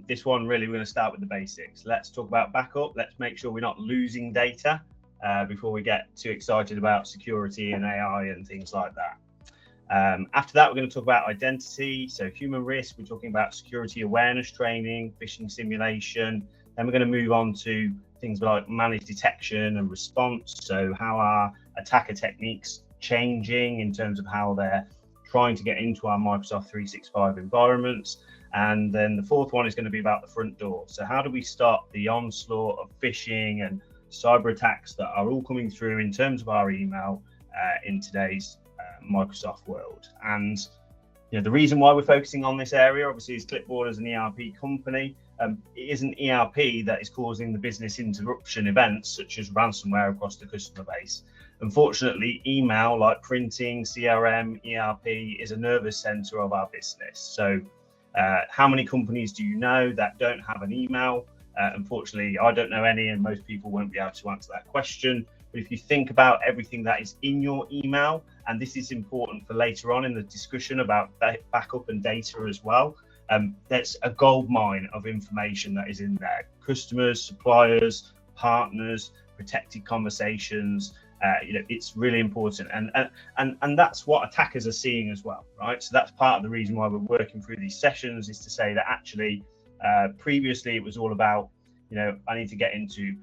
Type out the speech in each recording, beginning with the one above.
This one really we're going to start with the basics. Let's talk about backup. Let's make sure we're not losing data before we get too excited about security and AI and things like that. After that, we're going to talk about identity, so human risk. We're talking about security awareness training, phishing simulation. Then we're going to move on to things like managed detection and response. So how are attacker techniques changing in terms of how they're trying to get into our Microsoft 365 environments. And then the fourth one is going to be about the front door. So how do we stop the onslaught of phishing and cyber attacks that are all coming through in terms of our email in today's Microsoft world? And the reason why we're focusing on this area, obviously, is Klipboard as an ERP company. It isn't ERP that is causing the business interruption events such as ransomware across the customer base. Unfortunately, email, like printing, CRM, ERP, is a nervous center of our business. So how many companies do you know that don't have an email? Unfortunately, I don't know any, and most people won't be able to answer that question. But if you think about everything that is in your email, and this is important for later on in the discussion about backup and data as well, that's a gold mine of information that is in there. Customers, suppliers, partners, protected conversations. It's really important, and that's what attackers are seeing as well, right? So that's part of the reason why we're working through these sessions, is to say that actually previously it was all about, I need to get into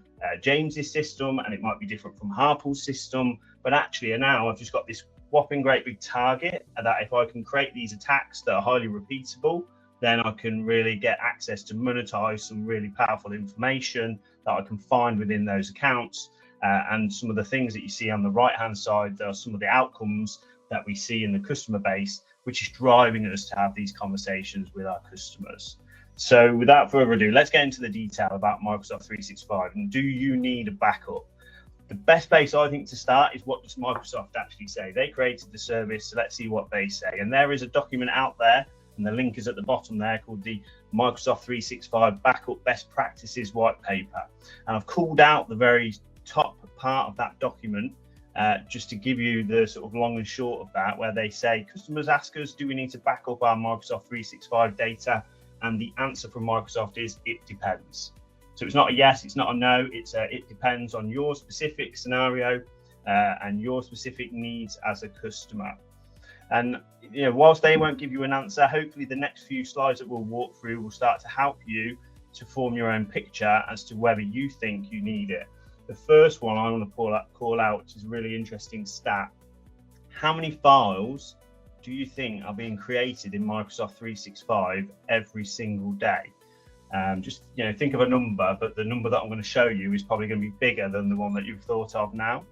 James's system, and it might be different from Harple's system, but actually now I've just got this whopping great big target that if I can create these attacks that are highly repeatable, then I can really get access to monetize some really powerful information that I can find within those accounts. And some of the things that you see on the right hand side are some of the outcomes that we see in the customer base, which is driving us to have these conversations with our customers. So without further ado, let's get into the detail about Microsoft 365 and do you need a backup? The best place I think to start is, what does Microsoft actually say? They created the service, so let's see what they say. And there is a document out there, and the link is at the bottom there, called the Microsoft 365 Backup Best Practices White Paper. And I've called out the very top part of that document just to give you the sort of long and short of that, where they say customers ask us, do we need to back up our Microsoft 365 data? And the answer from Microsoft is, it depends. So it's not a yes, it's not a no, it's it depends on your specific scenario and your specific needs as a customer. And whilst they won't give you an answer, hopefully the next few slides that we'll walk through will start to help you to form your own picture as to whether you think you need it. The first one I want to call out, which is a really interesting stat. How many files do you think are being created in Microsoft 365 every single day? Just think of a number, but the number that I'm going to show you is probably going to be bigger than the one that you've thought of now.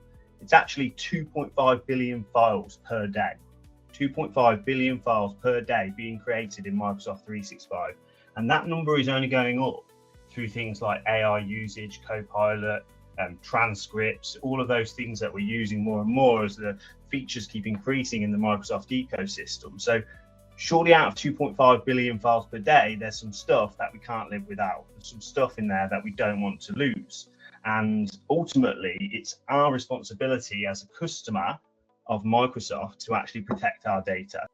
It's actually 2.5 billion files per day. 2.5 billion files per day being created in Microsoft 365. And that number is only going up through things like AI usage, Copilot, transcripts, all of those things that we're using more and more as the features keep increasing in the Microsoft ecosystem. So surely out of 2.5 billion files per day, there's some stuff that we can't live without. There's some stuff in there that we don't want to lose. And ultimately, it's our responsibility as a customer of Microsoft to actually protect our data.